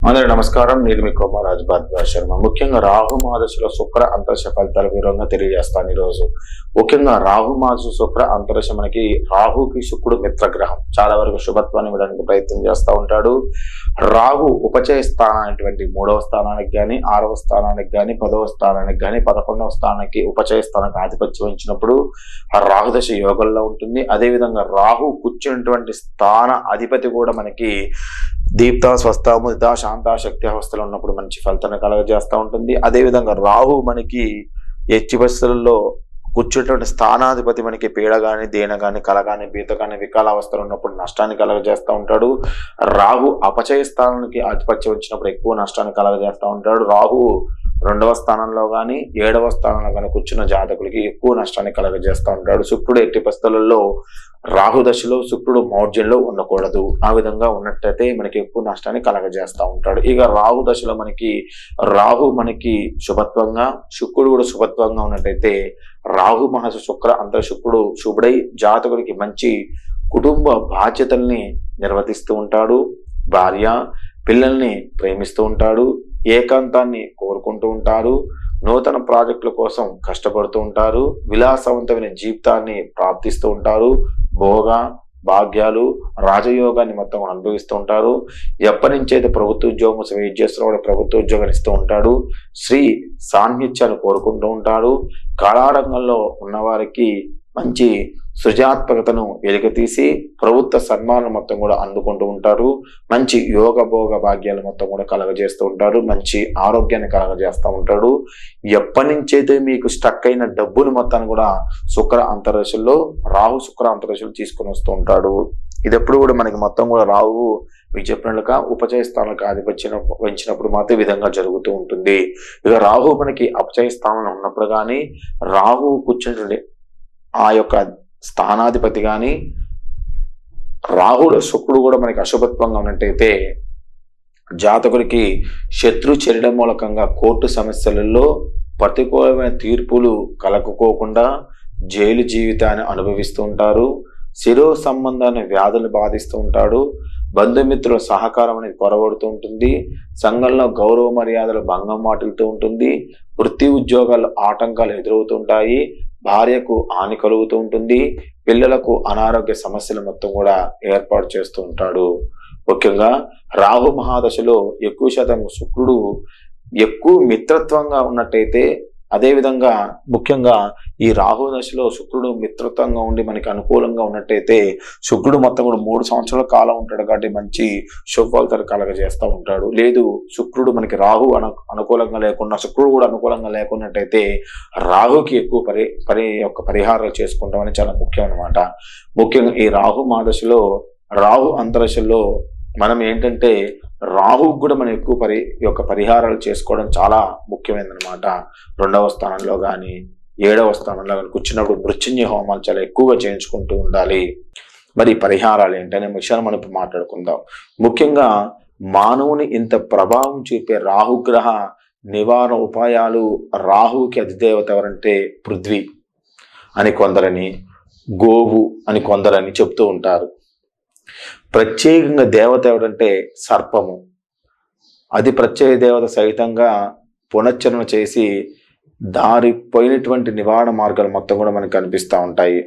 అందరూ నమస్కారం. నేను మీ కోమరాజ్ భారద్వాజ్ శర్మ. ముఖ్యంగా రాహు మహాదశలో శుక్ర అంతరిక్ష ఫలితాల వివరంగా తెలియజేస్తాను ఈరోజు. ముఖ్యంగా రాహు మహాదశ శుక్ర అంతరిక్ష మనకి రాహుకి శుక్రుడు మిత్రగ్రహం, చాలా వరకు శుభత్వాన్ని ఇవ్వడానికి ప్రయత్నం చేస్తూ ఉంటాడు. రాహు ఉపచయ స్థానానికి 3వ స్థానానికి కానీ 6వ స్థానానికి కానీ 10వ స్థానానికి కానీ 11వ స్థానానికి ఉపచయ స్థానానికి ఆధిపత్యం వహించినప్పుడు ఆ రాహుదశ యోగంలో ఉంటుంది. అదేవిధంగా రాహు కూర్చున్నటువంటి స్థాన అధిపతి కూడా మనకి దీప్త స్వస్థ ముదిత శాంత శక్తి అవస్థలో ఉన్నప్పుడు మంచి ఫలితాన్ని కలగజేస్తూ ఉంటుంది. అదేవిధంగా రాహు మనకి ఎట్టి పరిస్థితుల్లో కూర్చున్నటువంటి స్థానాధిపతి మనకి పీడ కానీ దేన కానీ కల కానీ బీత కానీ వికాల అవస్థలో ఉన్నప్పుడు నష్టాన్ని కలగజేస్తూ ఉంటాడు. రాహు అపచయ స్థానానికి ఆధిపత్యం వచ్చినప్పుడు ఎక్కువ నష్టాన్ని కలగజేస్తూ ఉంటాడు. రాహు 2వ స్థానంలో కానీ 7వ స్థానంలో కానీ కూర్చున్న జాతకులకి ఎక్కువ నష్టాన్ని కలగజేస్తూ ఉంటాడు. శుక్రుడు ఎట్టి పరిస్థితులలో రాహు దశలో శుక్రుడు మౌర్జంలో ఉండకూడదు. ఆ విధంగా ఉన్నట్టయితే మనకి ఎక్కువ నష్టాన్ని కలగజేస్తూ ఉంటాడు. ఇక రాహు దశలో రాహు మనకి శుభత్వంగా, శుక్రుడు కూడా శుభత్వంగా ఉన్నట్టయితే రాహు మహర్షి శుక్ర అంతర శుక్రుడు శుభుడై జాతకుడికి మంచి కుటుంబ బాధ్యతల్ని నిర్వర్తిస్తూ ఉంటాడు. భార్య పిల్లల్ని ప్రేమిస్తూ ఉంటాడు. ఏకాంతాన్ని కోరుకుంటూ ఉంటారు. నూతన ప్రాజెక్టుల కోసం కష్టపడుతూ ఉంటారు. విలాసవంతమైన జీవితాన్ని ప్రాప్తిస్తూ ఉంటారు. భోగ భాగ్యాలు రాజయోగాన్ని మొత్తం అనుభవిస్తూ ఉంటారు. ఎప్పటి నుంచి అయితే ప్రభుత్వ ఉద్యోగం వెయిట్ చేస్తున్న ప్రభుత్వ ఉద్యోగాన్ని ఇస్తూ ఉంటాడు. శ్రీ సాన్నిధ్యాన్ని కోరుకుంటూ ఉంటాడు. కళారంగంలో ఉన్నవారికి మంచి సృజనాత్మకతను వెలికితీసి ప్రభుత్వ సన్మానం మొత్తం కూడా అందుకుంటూ ఉంటారు. మంచి యోగ భోగ భాగ్యాలు మొత్తం కూడా కలగజేస్తూ ఉంటారు. మంచి ఆరోగ్యాన్ని కలగజేస్తూ ఉంటాడు. ఎప్పటి నుంచైతే మీకు స్టక్ అయిన డబ్బులు మొత్తాన్ని కూడా శుక్ర అంతర్దశలో రాహు శుక్ర అంతర్దశలు తీసుకుని వస్తూ ఉంటాడు. ఇది ఎప్పుడు కూడా మనకి మొత్తం కూడా రాహు మీకు చెప్పినట్లుగా ఉపచయ స్థానాలకు ఆధిపత్యం వహించినప్పుడు మాత్రం ఈ విధంగా జరుగుతూ ఉంటుంది. ఇక రాహు మనకి అపచయ స్థానంలో ఉన్నప్పుడు కానీ రాహు కూర్చుంటుండే ఆ యొక్క స్థానాధిపతి కానీ రాహుడు శుక్రుడు కూడా మనకి అశుభత్వంగా ఉన్నట్టయితే జాతకుడికి శత్రు చర్యల మూలకంగా కోర్టు సమస్యలలో ప్రతికూలమైన తీర్పులు కలగకోకుండా జైలు జీవితాన్ని అనుభవిస్తూ ఉంటారు. శిరో సంబంధాన్ని వ్యాధులు బాధిస్తూ ఉంటాడు. బంధుమిత్రుల సహకారం అనేది కొరబడుతూ ఉంటుంది. సంఘంలో గౌరవ మర్యాదలు భంగం వాటిల్తూ ఉంటుంది. వృత్తి ఉద్యోగాలు ఆటంకాలు ఎదురవుతుంటాయి. భార్యకు హాని కలుగుతూ ఉంటుంది. పిల్లలకు అనారోగ్య సమస్యలు మొత్తం కూడా ఏర్పాటు చేస్తూ ఉంటాడు. ముఖ్యంగా రాహు మహాదశలో ఎక్కువ శాతం శుక్రుడు ఎక్కువ మిత్రత్వంగా ఉన్నట్టయితే, అదేవిధంగా ముఖ్యంగా ఈ రాహు దశలో శుక్రుడు మిత్రత్వంగా ఉండి మనకి అనుకూలంగా ఉన్నట్టయితే శుక్రుడు మొత్తం కూడా 3 సంవత్సరాల కాలం ఉంటాడు కాబట్టి మంచి శుభ ఫలితాలు కలగజేస్తూ ఉంటాడు. లేదు శుక్రుడు మనకి రాహు అనుకూలంగా లేకుండా శుక్రుడు కూడా అనుకూలంగా లేకున్నట్టయితే రాహుకి ఎక్కువ పరిహారాలు చేసుకుంటామని చాలా ముఖ్యం అన్నమాట. ముఖ్యంగా ఈ రాహు మహాదశలో రాహు అంతరశలో మనం ఏంటంటే రాహు కూడా మనం ఎక్కువ పరిహారాలు చేసుకోవడం చాలా ముఖ్యమైనదన్నమాట. 2వ స్థానంలో కానీ 7వ స్థానంలో కానీ కూర్చున్నప్పుడు మృత్యుంజయ హోమాలు చాలా ఎక్కువగా చేయించుకుంటూ ఉండాలి. మరి పరిహారాలు ఏంటనే విషయాన్ని మనం ఇప్పుడు మాట్లాడుకుందాం. ముఖ్యంగా మానవుని ఇంత ప్రభావం చూపే రాహుగ్రహ నివారణ ఉపాయాలు, రాహుకి అధిదేవత ఎవరంటే పృథ్వీ అని కొందరని, గోవు అని కొందరని చెప్తూ ఉంటారు. ప్రత్యేకంగా దేవత ఎవరంటే సర్పము. అది ప్రత్యేక దేవత సహితంగా పునశ్చరణ చేసి దారిపోయినటువంటి నివారణ మార్గాలు మొత్తం కూడా మనకు కనిపిస్తూ ఉంటాయి.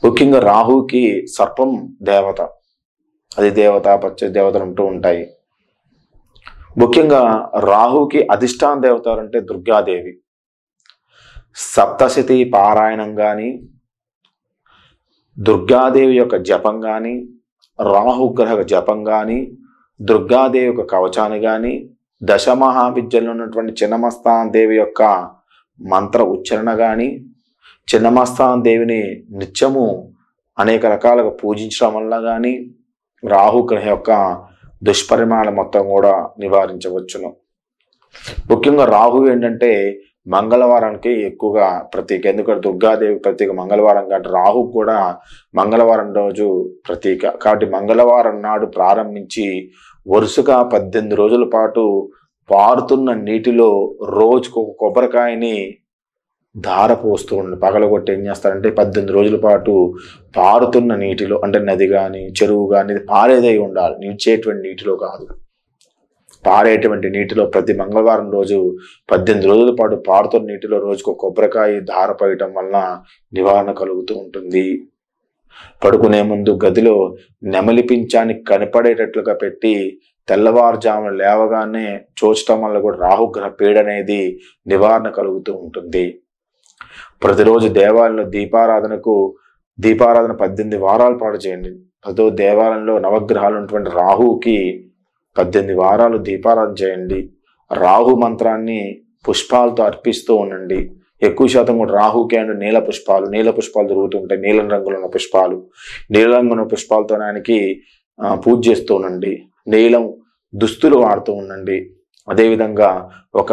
ముఖ్యంగా రాహుకి సర్పం దేవత, అది దేవత ప్రత్యేక దేవతలు ఉంటూ ఉంటాయి. ముఖ్యంగా రాహుకి అధిష్టాన దేవత అంటే దుర్గాదేవి. సప్తశతి పారాయణం కానీ, దుర్గాదేవి యొక్క జపం కానీ, రాహుగ్రహ జపం కానీ, దుర్గాదేవి యొక్క కవచాన్ని కానీ, దశమహావిద్యలో ఉన్నటువంటి చిన్నమస్తాన్ దేవి యొక్క మంత్ర ఉచ్చారణ కానీ, చిన్నమస్తాన్ దేవిని నిత్యము అనేక రకాలుగా పూజించడం వల్ల కానీ రాహుగ్రహ యొక్క దుష్పరిమాణాలు మొత్తం కూడా నివారించవచ్చును. ముఖ్యంగా రాహు ఏంటంటే మంగళవారానికి ఎక్కువగా ప్రతీక. ఎందుకంటే దుర్గాదేవి ప్రతీక మంగళవారం కాబట్టి రాహు కూడా మంగళవారం రోజు ప్రతీక కాబట్టి మంగళవారం నాడు ప్రారంభించి వరుసగా 18 రోజుల పాటు పారుతున్న నీటిలో రోజుకు ఒక కొబ్బరికాయని ధార పోస్తూ ఉండి పగలగొట్టి ఏం చేస్తారంటే 18 రోజుల పాటు పారుతున్న నీటిలో, అంటే నది కానీ చెరువు కానీ పారేదై ఉండాలి, నిలిచేటువంటి నీటిలో కాదు. పారేటువంటి నీటిలో ప్రతి మంగళవారం రోజు 18 రోజుల పాటు పారుతున్న నీటిలో రోజుకు కొబ్బరికాయ ధార పోయటం వలన నివారణ కలుగుతూ ఉంటుంది. పడుకునే ముందు గదిలో నెమలి పించాన్ని కనపడేటట్లుగా పెట్టి తెల్లవారుజామున లేవగానే చూచటం వల్ల కూడా రాహుగ్రహ పీడ అనేది నివారణ కలుగుతూ ఉంటుంది. ప్రతిరోజు దేవాలయంలో దీపారాధన 18 వారాల పాటు చేయండి. ప్రతి దేవాలయంలో నవగ్రహాలు ఉన్నటువంటి రాహుకి 18 వారాలు దీపారాధన చేయండి. రాహు మంత్రాన్ని పుష్పాలతో అర్పిస్తూ ఉండండి. ఎక్కువ శాతం కూడా రాహుకి అండ్ నీల పుష్పాలు దొరుకుతుంటాయి. నీలం రంగులో ఉన్న పుష్పాలు, నీలం రంగుల పుష్పాలతో ఆయనకి పూజ చేస్తూ ఉండండి. నీలం దుస్తులు వాడుతూ ఉండండి. అదేవిధంగా ఒక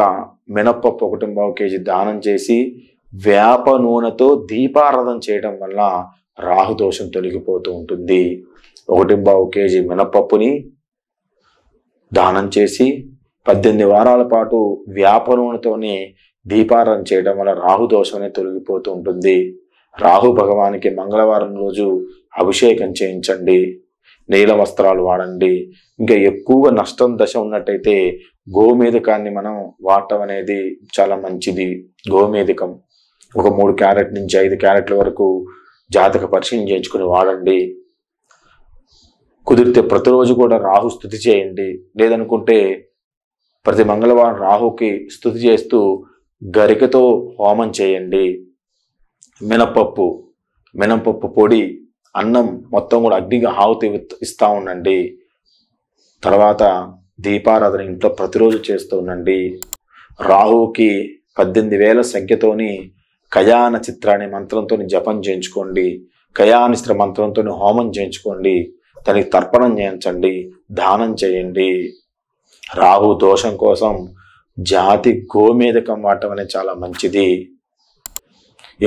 మినప్పప్పు 1.5 కేజీ దానం చేసి వేప నూనెతో దీపారాధన చేయడం వల్ల రాహుదోషం తొలగిపోతూ ఉంటుంది. 1.5 కేజీ మినప్పప్పుని దానం చేసి 18 వారాల పాటు వేప నూనెతోని దీపారాధన చేయడం వల్ల రాహుదోషం అనేది తొలగిపోతూ ఉంటుంది. రాహు భగవానికి మంగళవారం రోజు అభిషేకం చేయించండి. నీల వస్త్రాలు వాడండి. ఇంకా ఎక్కువగా నష్టం దశ ఉన్నట్టయితే గోమేధికాన్ని మనం వాడటం అనేది చాలా మంచిది. గోమేధికం ఒక 3 క్యారెట్ నుంచి 5 క్యారెట్ల వరకు జాతక పరిశీలన చేయించుకుని వాడండి. కుదిరితే ప్రతిరోజు కూడా రాహు స్తుతి చేయండి. లేదనుకుంటే ప్రతి మంగళవారం రాహుకి స్తుతి చేస్తూ గరికతో హోమం చేయండి. మినపప్పు పొడి, అన్నం మొత్తం కూడా అగ్నిగా ఆహుతి ఇస్తూ ఉండండి. తర్వాత దీపారాధన ఇంట్లో ప్రతిరోజు చేస్తూ ఉండండి. రాహుకి 18,000 సంఖ్యతోని కయాన చిత్రాన్ని మంత్రంతో జపం చేయించుకోండి. కయానిస్త్ర మంత్రంతో హోమం చేయించుకోండి. దానికి తర్పణం చేయించండి, దానం చేయండి. రాహు దోషం కోసం జాతి గోమేధికం వాడటం అనేది చాలా మంచిది.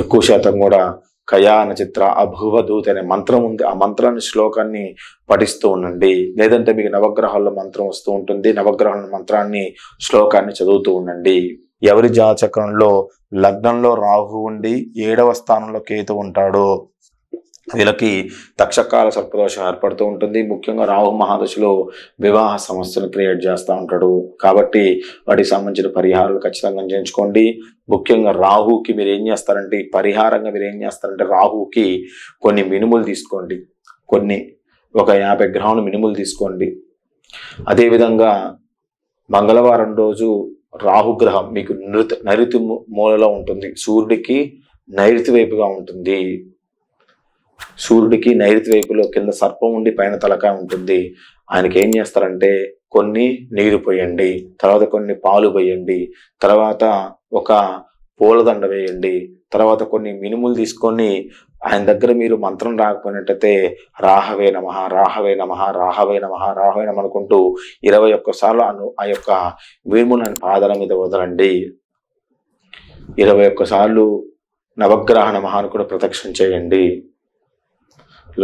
ఎక్కువ శాతం కూడా కయాన చిత్ర అభువదూత అనే మంత్రం ఉంది. ఆ మంత్రాన్ని శ్లోకాన్ని పఠిస్తూ ఉండండి. లేదంటే మీకు నవగ్రహాల్లో మంత్రం వస్తూ ఉంటుంది. నవగ్రహాల మంత్రాన్ని శ్లోకాన్ని చదువుతూ ఉండండి. ఎవరి జాతకంలో లగ్నంలో రాహు ఉండి 7వ స్థానంలో కేతు ఉంటాడో వీళ్ళకి తక్షకాల సర్పదోషం ఏర్పడుతూ ఉంటుంది. ముఖ్యంగా రాహు మహాదశలో వివాహ సమస్యను క్రియేట్ చేస్తూ ఉంటాడు. కాబట్టి వాటికి సంబంధించిన పరిహారాలు ఖచ్చితంగా చేయించుకోండి. ముఖ్యంగా రాహుకి మీరు ఏం చేస్తారంటే పరిహారంగా మీరు ఏం చేస్తారంటే రాహుకి కొన్ని మినుములు తీసుకోండి. ఒక 50 గ్రాముల మినుములు తీసుకోండి. అదేవిధంగా మంగళవారం రోజు రాహుగ్రహం మీకు నైరుతి మూలలో ఉంటుంది. సూర్యుడికి నైరుతి వైపుగా ఉంటుంది. సూర్యుడికి నైరుతి వైపులో కింద సర్పం ఉండి పైన తలకాయ ఉంటుంది. ఆయనకి ఏం చేస్తారంటే కొన్ని నీరు పోయండి, తర్వాత కొన్ని పాలు పోయండి, తర్వాత ఒక పూలదండ వేయండి, తర్వాత కొన్ని మినుములు తీసుకొని ఆయన దగ్గర మీరు మంత్రం రాకపోయినట్టయితే రాహవే నమః రాహవే నమః రాహవే నమః రాహవే నమః అనుకుంటూ 21 సార్లు ఆ యొక్క మినుములను పాదాల మీద వదలండి. 21 సార్లు నవగ్రహ నమః అని కూడా ప్రదక్షిణ చేయండి.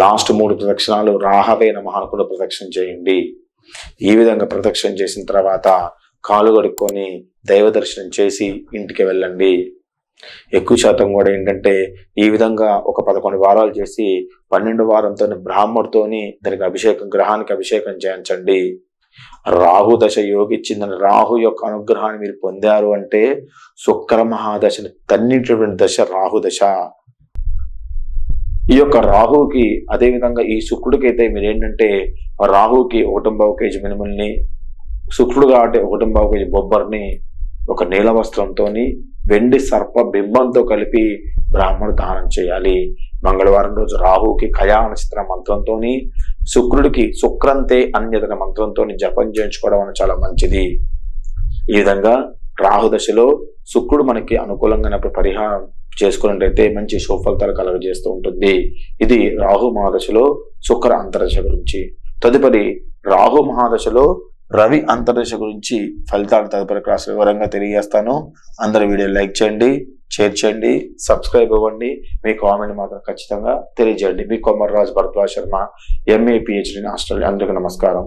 లాస్ట్ 3 ప్రదక్షిణాలు రాహవే నమః అని కూడా ప్రదక్షిణ చేయండి. ఈ విధంగా ప్రదక్షిణ చేసిన తర్వాత కాలు కడుక్కొని దైవ దర్శనం చేసి ఇంటికి వెళ్ళండి. ఎక్కువ శాతం కూడా ఏంటంటే ఈ విధంగా ఒక 11 వారాలు చేసి 12 వారంతో బ్రాహ్మణుడితోని దానికి గ్రహానికి అభిషేకం చేయించండి. రాహు దశ యోగిచ్చిందని రాహు యొక్క అనుగ్రహాన్ని మీరు పొందారు అంటే శుక్ర మహాదశని తన్నింటిటువంటి దశ రాహు దశ. ఈ యొక్క రాహుకి అదేవిధంగా ఈ శుక్రుడికి అయితే మీరు ఏంటంటే రాహుకి 1.5 కేజీ మినుముల్ని, శుక్రుడు కాబట్టి 1.5 కేజీ బొబ్బర్ని ఒక నీల వస్త్రంతో వెండి సర్ప బింబంతో కలిపి బ్రాహ్మణుడు దానం చేయాలి. మంగళవారం రోజు రాహుకి కయాన చిత్ర మంత్రంతో, శుక్రుడికి శుక్రంతే అన్యతన మంత్రంతో జపం చేయించుకోవడం అనేది చాలా మంచిది. ఈ విధంగా రాహు దశలో శుక్రుడు మనకి అనుకూలంగా పరిహారం చేసుకున్నట్టయితే మంచి సుఫలితాలు కలుగజేస్తూ ఉంటుంది. ఇది రాహు మహాదశలో శుక్ర అంతర్దశ గురించి. తదుపరి రాహు మహాదశలో రవి అంతర్దశ గురించి ఫలితాలు తదుపరి క్లాస్ వివరంగా తెలియజేస్తాను. అందరూ వీడియో లైక్ చేయండి, షేర్ చేయండి, సబ్స్క్రైబ్ అవ్వండి. మీ కామెంట్ మాత్రం ఖచ్చితంగా తెలియజేయండి. మీ Komarraj Bharadwaj Sharma, MA PhD in Australia. అందరికీ నమస్కారం.